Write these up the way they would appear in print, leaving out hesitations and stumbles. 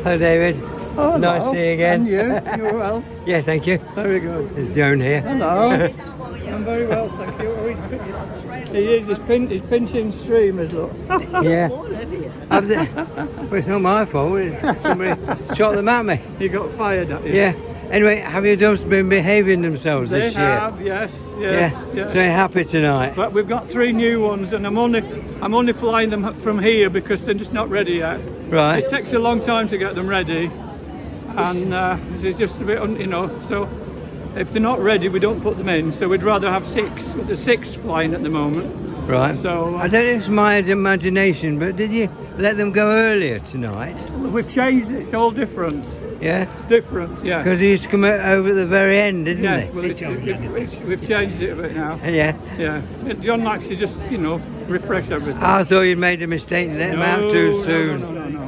Hello, David. Oh, nice to see you again. And you? You're well? Yes, thank you. Very good. It's Joan here. Hello. I'm very well, thank you. Oh, he's pinching streamers, look. Yeah. Well, it's not my fault. Somebody shot them at me. You got fired at you? Yeah. Anyway, have your doves been behaving themselves They this year? have, yes. Yeah. So you're happy tonight? But we've got 3 new ones, and I'm only flying them from here because they're just not ready yet. Right. It takes a long time to get them ready, and it's just a bit, so if they're not ready, we don't put them in. So we'd rather have 6. There's 6 flying at the moment. Right. So I don't know if it's my imagination, but did you let them go earlier tonight? we've changed it. It's all different. Yeah. It's different. Yeah. Because he used to come over at the very end, didn't Yes. he? Well, we've changed it a bit now. Yeah. Yeah. John likes to just refresh everything. I thought you'd made a mistake and let them out too soon. No.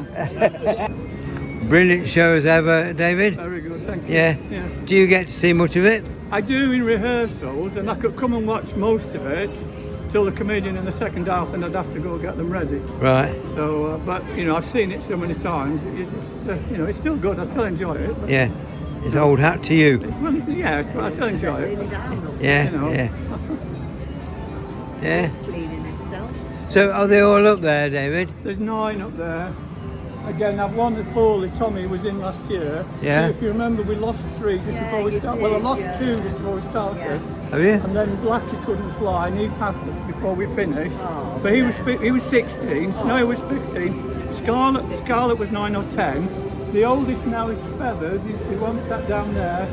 Brilliant show as ever, David. Very good. Thank you. Yeah. Do you get to see much of it? I do in rehearsals, and I could come and watch most of it till the comedian in the second half, and I'd have to go get them ready. Right. So, but I've seen it so many times. You just, it's still good. I still enjoy it. But, Yeah. It's old hat to you. Well, but I still enjoy it. Yeah. You know. Yeah. Yeah. Cleaning itself. So are they all up there, David? There's 9 up there. Again, I've one that's poorly. Tommy was in last year. Yeah. So if you remember, we lost 3 just before we started. Well, I lost 2 just before we started. Have you? And then Blackie couldn't fly, and he passed it before we finished. Oh. But he was 16. Snow was 15. Scarlet was 9 or 10. The oldest now is Feathers. He's the one sat down there.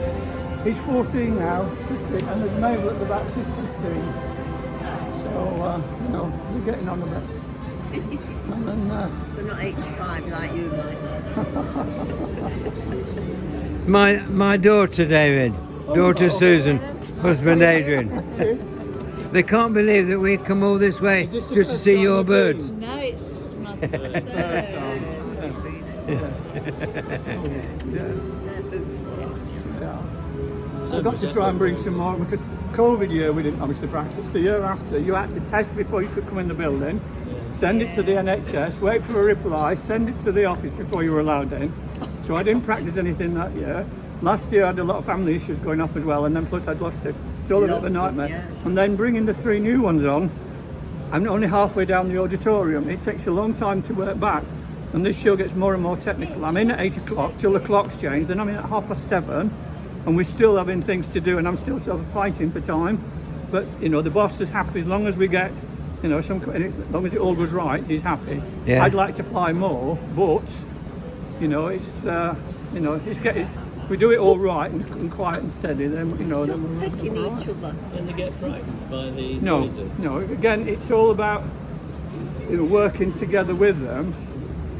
He's 14 now, 15, and there's Mabel at the back. She's 15. So we're getting on a bit. And then, They're not 85 like you, Mike. My daughter, David. Daughter Susan. Husband Adrian. They can't believe that we come all this way just to see your birds. No, it's my I've got to try and bring some more because COVID year we didn't obviously practice. The year after you had to test before you could come in the building, send it to the NHS, wait for a reply, send it to the office before you were allowed in. So I didn't practice anything that year. Last year I had a lot of family issues going off as well, and then plus I'd lost it. It's all a bit of a nightmare. Yeah. And then bringing the 3 new ones on, I'm only halfway down the auditorium. It takes a long time to work back, and this show gets more and more technical. I'm in at 8 o'clock till the clocks change, then I'm in at 7:30, and we're still having things to do, and I'm still sort of fighting for time. But the boss is happy as long as we get, as long as it all goes right, he's happy. Yeah. I'd like to fly more, but if we do it all right and quiet and steady, then then Stop we're picking all right. each other. And they get frightened by the No. noises. Again, it's all about working together with them.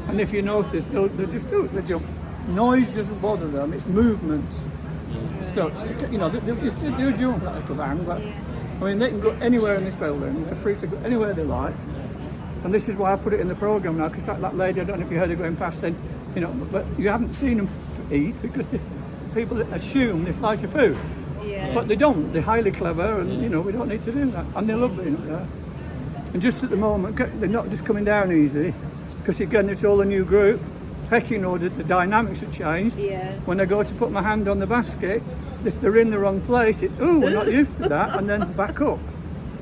And if you notice, they'll just do it. They jump. Noise doesn't bother them. It's movement. So they'll just do jump that little van. But I mean, they can go anywhere in this building. They're free to go anywhere they like. And this is why I put it in the program now, because that lady, I don't know if you heard her going past, saying, but you haven't seen them eat because people assume they fly to food. Yeah. But they don't. They're highly clever, and we don't need to do that. And they love being up there. And just at the moment, they're not just coming down easy, because again, it's all a new group. Pecking order, the dynamics have changed. Yeah. When I go to put my hand on the basket, if they're in the wrong place, it's we're not used to that, and then back up.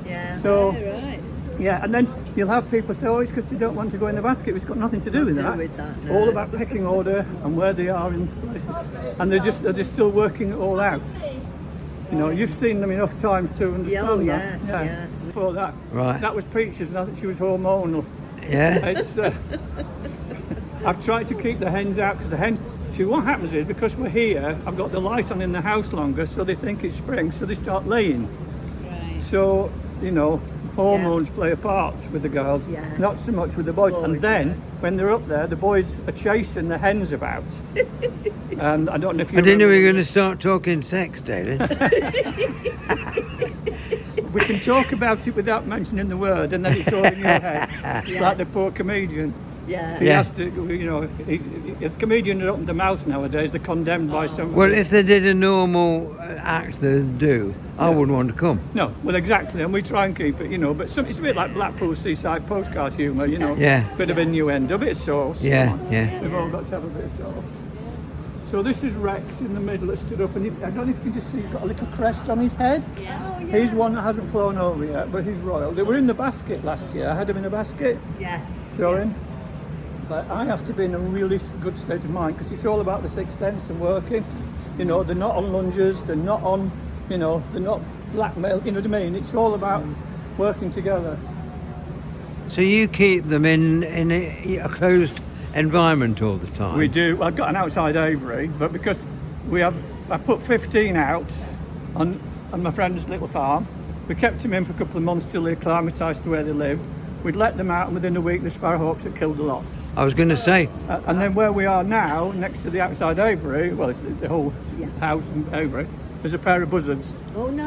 Yeah. So- right. Yeah, and then you'll have people say, it's because they don't want to go in the basket. It's got nothing to do with that. It's all about pecking order and where they are in places. And they're still working it all out. You've seen them enough times to understand that. Yeah. Before that, Right. that was Peaches, and I think she was hormonal. Yeah. It's, I've tried to keep the hens out because the hens. See, what happens is because we're here, I've got the light on in the house longer, so they think it's spring, so they start laying. Right. So hormones play a part with the girls, Yes. not so much with the boys. Boys, And then when they're up there, the boys are chasing the hens about. And I don't know if you. I didn't know we were remember- going to start talking sex, David. We can talk about it without mentioning the word, and then it's all in your head. It's Yes. like the poor comedian. Yeah. He Yeah. has to, you know, if comedians open their mouth nowadays, they're condemned by some. Well, if they did a normal act they do, I Yeah. wouldn't want to come. No, well, exactly, and we try and keep it, you know, but it's a bit like Blackpool seaside postcard humour, you know. Yeah. Bit of innuendo, a bit of sauce. Yeah, come on. yeah. We've all got to have a bit of sauce. So this is Rex in the middle that stood up, and I don't know if you can just see he's got a little crest on his head. Yeah. Oh, He's one that hasn't flown over yet, but he's royal. They were in the basket last year. I had them in a basket Yes. showing. But I have to be in a really good state of mind because it's all about the sixth sense and working. You know, they're not on lunges, they're not on, you know, they're not blackmail. You know what I mean? It's all about working together. So you keep them in a closed environment all the time? We do. I've got an outside aviary, but because I put 15 out on my friend's little farm. We kept them in for a couple of months till they acclimatised to where they lived. We'd let them out, and within a week the sparrowhawks had killed a lot. I was going to say, And then where we are now, next to the outside aviary, well, it's the whole house and aviary, there's a pair of buzzards, Oh no.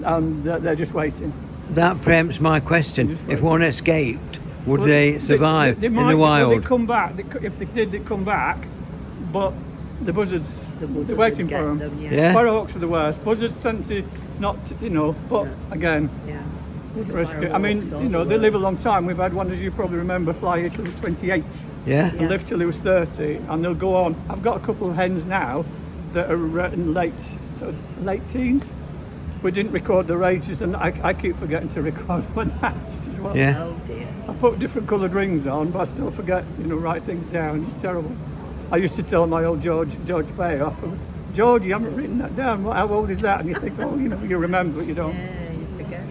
and they're just waiting. that preempts my question. Just If wait. one escaped, would Well, they survive they in might, the well, wild? they'd come back. If they did, they'd come back. But the buzzards, The buzzards they're waiting would get for them. them, yeah. Yeah. Sparrowhawks are the worst. Buzzards tend to not, you know, but again, Yeah. risk it. I mean, you know, they live a long time. We've had one, as you probably remember, fly here till he was 28 Yeah? and live till he was 30, and they'll go on. I've got a couple of hens now that are in late teens. We didn't record their ages, and I keep forgetting to record when hatched as well. Yeah. Oh dear. I put different coloured rings on, but I still forget, you know, write things down. It's terrible. I used to tell my old George Fay off, George, you haven't written that down. How old is that? And you think, oh, you know, you remember, but you don't. Yeah, you forget.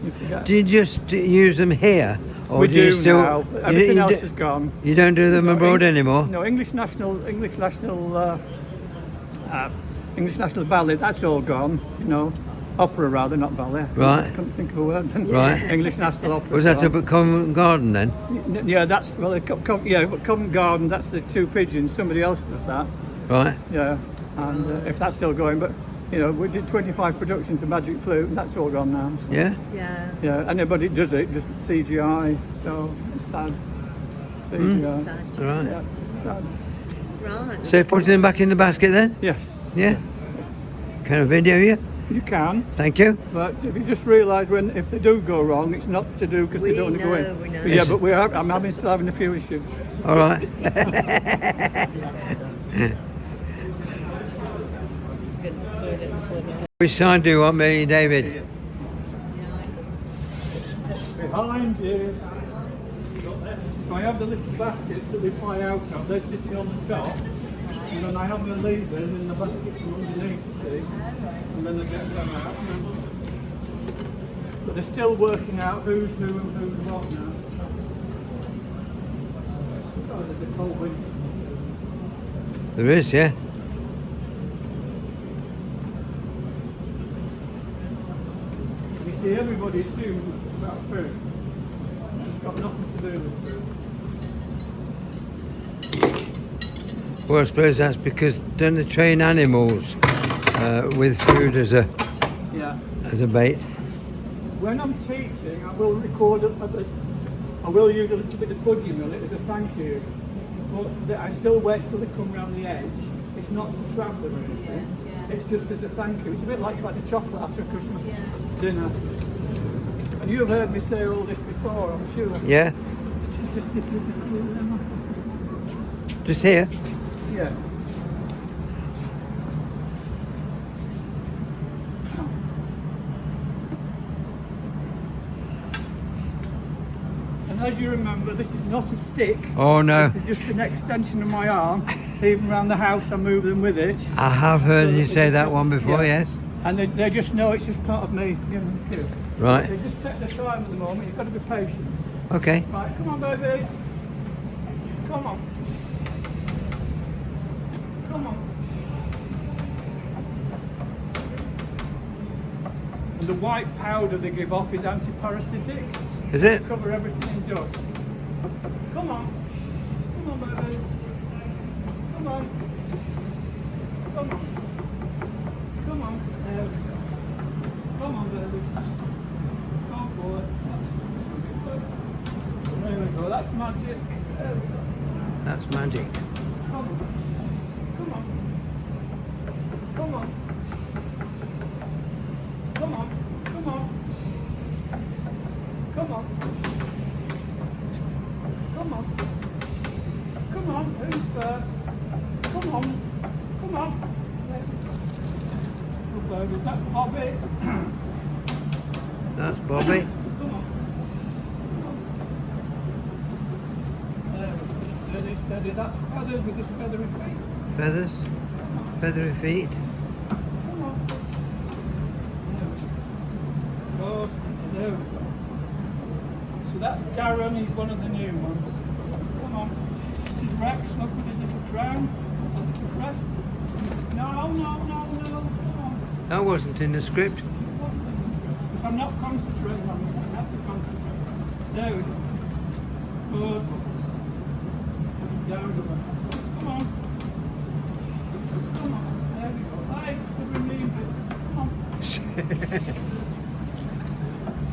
You forget. Do you just use them here? Or We do you do still, now. Everything you else do- is gone. You don't do them No, abroad anymore? No, English National Ballet. That's all gone. You know, opera rather, not ballet. Right. I couldn't think of a word. Right. English National Opera. Was that up at Covent Garden then? Yeah, that's well. But Covent Garden. That's the two pigeons. Somebody else does that. Right. Yeah, and if that's still going, but you know, we did 25 productions of Magic Flute, and that's all gone now. So. Yeah? Yeah. Yeah, anybody does it, just CGI. So it's sad. CGI. Sad. Right. Yeah, sad. Right. So put them back in the basket then? Yes. Yeah? Can I video you? You can, Thank you. but if you just realise if they do go wrong, it's not to do because they We don't want to go know, in. we know. But yeah, but I'm still having a few issues. All right. Which side do you want me, David? Behind you. So I have the little baskets that we fly out of. They're sitting on the top, and then I have the levers in the basket from underneath, you see, and then they get them out. But they're still working out who's who and who's what now. Oh, there's a cold wind. There is, yeah. You see, everybody assumes it's about food. It's got nothing to do with food. Well, I suppose that's because don't they train animals with food as a Yeah. bait? When I'm teaching, I will record I will use a little bit of budgie millet as a thank you. But I still wait till they come round the edge. It's not to trap them or anything. It's just as a thank you. It's a bit like the chocolate after a Christmas dinner. And you have heard me say all this before, I'm sure. Yeah. Just if you just pull them up. Just here. Yeah. And as you remember, this is not a stick. Oh no. This is just an extension of my arm. Even around the house, I move them with it. I have heard So you they say just that go- one before, yeah. yes. And they just know it's just part of me giving them a cue. Right. They just take their time at the moment. You've got to be patient. Okay. Right, come on, babies. Come on. Come on. And the white powder they give off is anti-parasitic. Is it? Cover everything in dust. Come on. Come on, babies. Come on. Come on. Come on. There we go. Come on, babies. Come on, boy. There we go. That's magic. There we go. magic. Come on. Come on. Come on. Come on. Come on. Come on. Come on. Come on. Who's first? Come on. Come on. Good babies. That's Bobby. That's Bobby. Come on. There we go. Steady, steady. That's Feathers with his feathery feet. Feathers. Feathery feet. Come on. There we go. There we go. So that's Darren, he's one of the new ones. Come on. This is Rex, look with his little crown. Look at crest. No, no, no, no. Come on. That wasn't in the script. It wasn't in the script. Because I'm not concentrating on it. I have to concentrate. There we go. Good. It's down the back. Come on. Come on. There we go. Hey, good relief. Come on.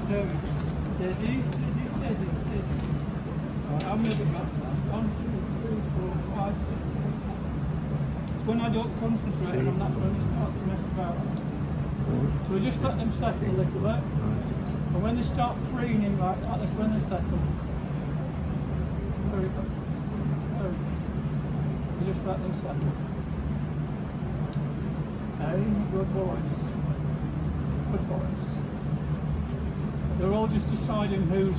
There we go. Steady, steady, steady, steady. Right, how many have we got now? 1, 2, 3, 4, 5, 6, 7. It's when I don't concentrate on them, that's when they start to mess about. So we just let them settle a little bit. And when they start preening like that, that's when they settle. Very good. Very good. We just let them settle. Hey, good boys. Good boys. They're all just deciding who's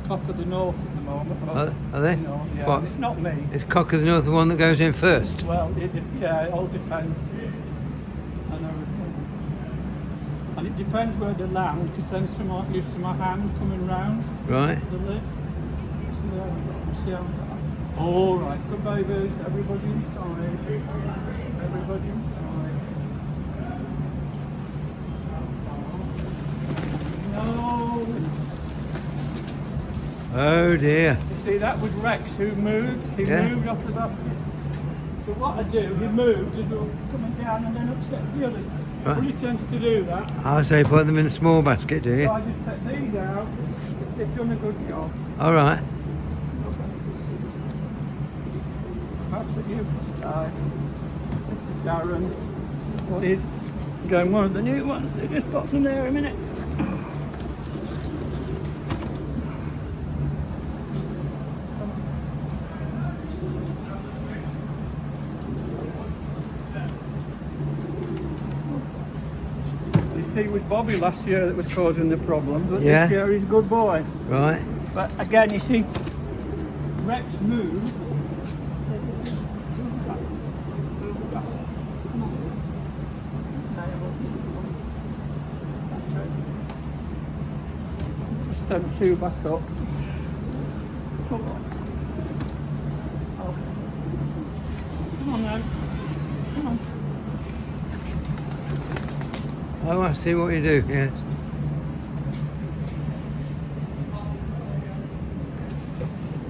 cock of the north at the moment. Well, Are they? you know, yeah, What? it's not me. Is Cock of the North the one that goes in first? Well, yeah, it all depends on everything. And it depends where they land, because then some aren't used to my hand coming round Right. the lid. So there we go. We'll see how that. All right, good babies. Everybody inside. Everybody inside. No. Oh dear. You see, that was Rex who moved. He Yeah. moved off the basket. So what I do, he moved as we were coming down and then upsets the others. Right. He tends to do that. I say put them in a small basket, do So you? I just take these out if they've done a good job. All right. That's what you can start. This is Darren. What is going one of the new ones? They just popped them there a minute. You see, it was Bobby last year that was causing the problem, but Yeah. this year he's a good boy. Right. But again, you see, Rex moved. Just send two back up. Come on. Oh. Come on now. Come on. Oh, I see what you do, yes.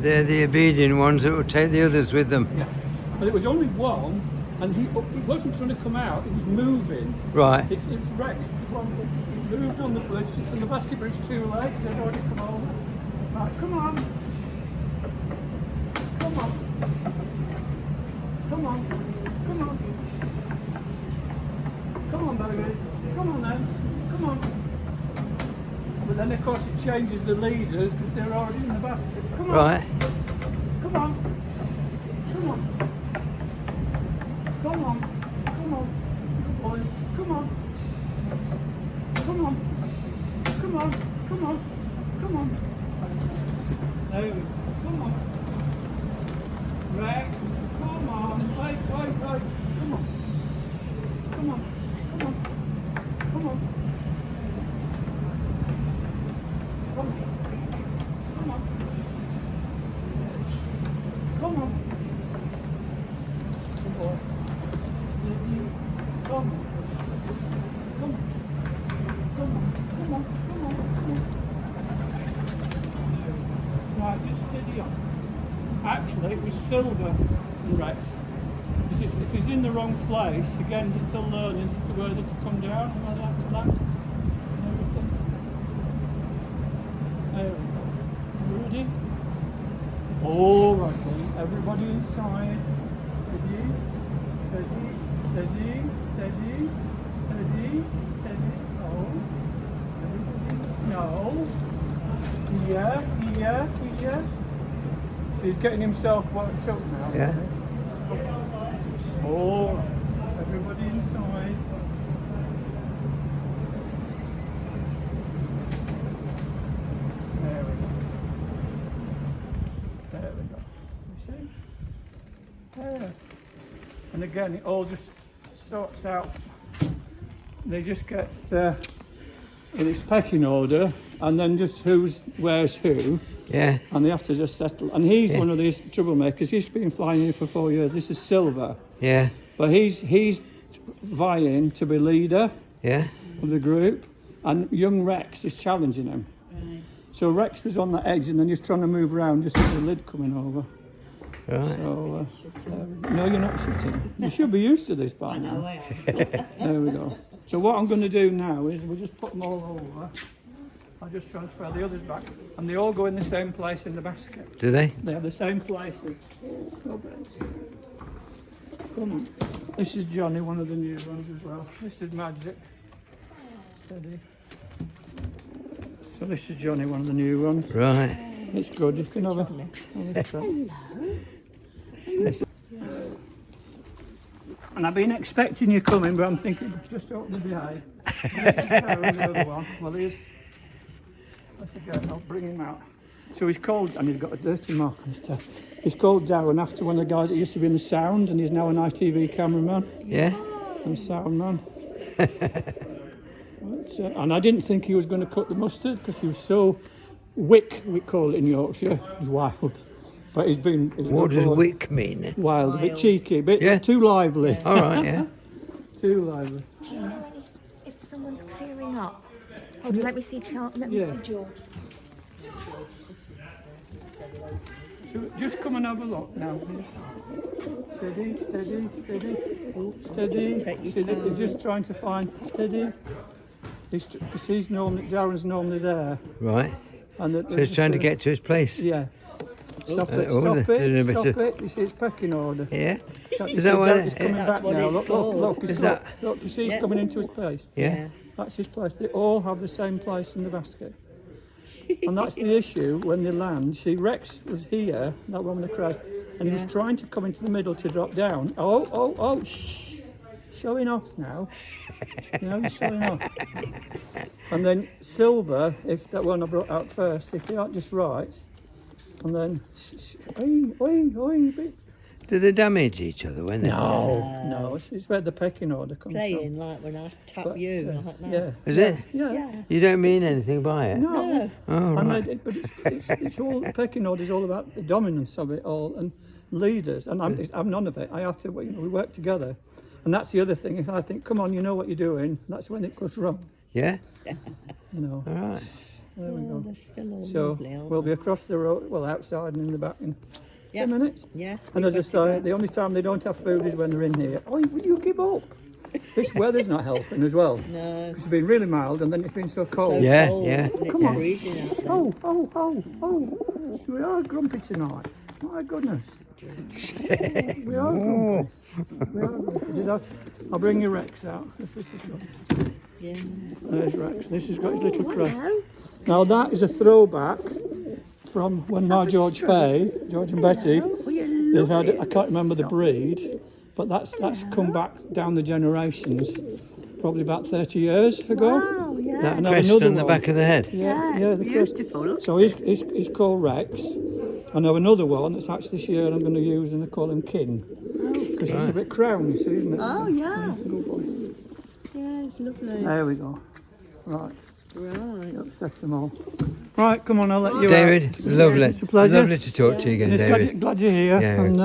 They're the obedient ones that will take the others with them. Yeah. But it was only one, and he wasn't trying to come out, he was moving. Right. It's Rex, the one that moved on the bridge, it's in the basket, but it's too late, they'd already come over. Right, come on. Come on. Come on. Come on. Come on, babies. Come on then. Come on. But then, of course, it changes the leaders because they're already in the basket. Come on. Right. Come on. Come on. Come on. Come on. Good boys. Come on. Come on. Come on. Come on. Come on. There we go. Come on. Rex. Come on. Wait. Come on. Come on. Come on. Come on. Come on. Come on. Come on. Good boy. Steady. Come on. Come on. Come on. Come on. Come on. Come on. Right, just steady on. Actually, it was Silver and Rex. If he's in the wrong place, again, just to learn, just to where to come down and where they have to land and everything. There we go. You ready? All right, then. Everybody inside. Steady, steady, steady, steady, steady, steady. No. Everybody. No. Here. So he's getting himself worked up now. Yeah. Oh, everybody inside. There we go. There we go. You see? There. And again, it all just sorts out. They just get in its pecking order, and then just where's who. Yeah. And they have to just settle. And he's one of these troublemakers. He's been flying here for 4 years. This is Silver. Yeah. But he's vying to be leader Yeah. of the group, and young Rex is challenging him. Right. So Rex was on the edge, and then he's trying to move around just with the lid coming over. Right. So, no, you're not shooting. You should be used to this by I know now. I am. There we go. So what I'm going to do now is we'll just put them all over. I'll just transfer the others back, and they all go in the same place in the basket. Do they? They have the same places. Come on. This is Johnny, one of the new ones as well. This is Magic. Steady. So this is Johnny, one of the new ones. Right. It's good. You can have a this one. And I've been expecting you coming, but I'm thinking just open the behind. This is Darren, the other one. Well, let's again, I'll bring him out. So he's called, and he's got a dirty mark on his toe. He's called Darren after one of the guys that used to be in the sound, and he's now an ITV cameraman Yeah. and sound man. But, and I didn't think he was going to cut the mustard because he was so wick, we call it in Yorkshire. He's wild. But he's What does wick mean? wild, a bit cheeky, a bit Yeah. too lively. All right. Yeah. Too lively. Do you know if someone's clearing up? Hold on, let me see George. So just come and have a look now, please. Steady, steady, steady, steady. Take your See, they're time. just trying to find steady. Darren's normally there. Right. And So he's trying to get to his place. Yeah. Stop it, oh, stop there's a it, bit stop of- it. You see, it's pecking order. Yeah. You Is see that what Darren's it- coming That's back what now. it's Look, look, called. look. He's Is got, that- look, you see he's Yeah. coming into his place. Yeah. That's his place. They all have the same place in the basket. And that's the issue when they land. See, Rex was here, that one with the crest, and he was trying to come into the middle to drop down. Oh, shh. Showing off now. He's showing off. And then Silver, if that one I brought out first, if they aren't just right, and then, oi, bit. Do they damage each other when they? No, it's where the pecking order comes Playing like when I tap from. you like that. Yeah. Is it? Yeah. Yeah. You don't mean anything by it? No. Oh, And right. but it's all pecking order is all about the dominance of it all and leaders. And I'm none of it. I have to. We work together, and that's the other thing. If I think, come on, you know what you're doing, that's when it goes wrong. Yeah. You know. All right. There we Oh, go. they're still all So lovely, aren't we'll they? be across the road, well, outside and in the back in Yeah. 10 minutes. Yes. And we've as I got to say, go. the only time they don't have food is when they're in here. Oh, will you give up? This weather's not helping as well. No. It's been really mild and then it's been so cold. So Yeah, cold, yeah. and it's Come on. freezing out there. Oh. We are grumpy tonight. My goodness. We are grumpy. I'll bring your Rex out. This is good. Yeah. There's Rex. This has got his little crest. Now that is a throwback from when my George and Betty, they had, I can't remember the breed, but that's come back down the generations, probably about 30 years ago. Wow, yeah. That And I have crest another on the one. back of the head. Yeah, the it's crest. beautiful. Look So at it. he's called Rex. I know another one that's actually this year I'm going to use, and I call him King. Because it's a bit crown, you see, isn't it? Oh, yeah. Good boy. Yeah, it's lovely. There we go. Right, Right. upset them all. Right, come on, I'll let you David, out. lovely. It's a pleasure. Lovely to talk to you again, And it's David. glad you're here, Yeah. and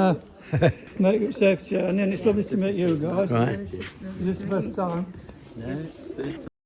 make it safe journey, and it's lovely to meet you guys. Right. Is this the first time? No, it's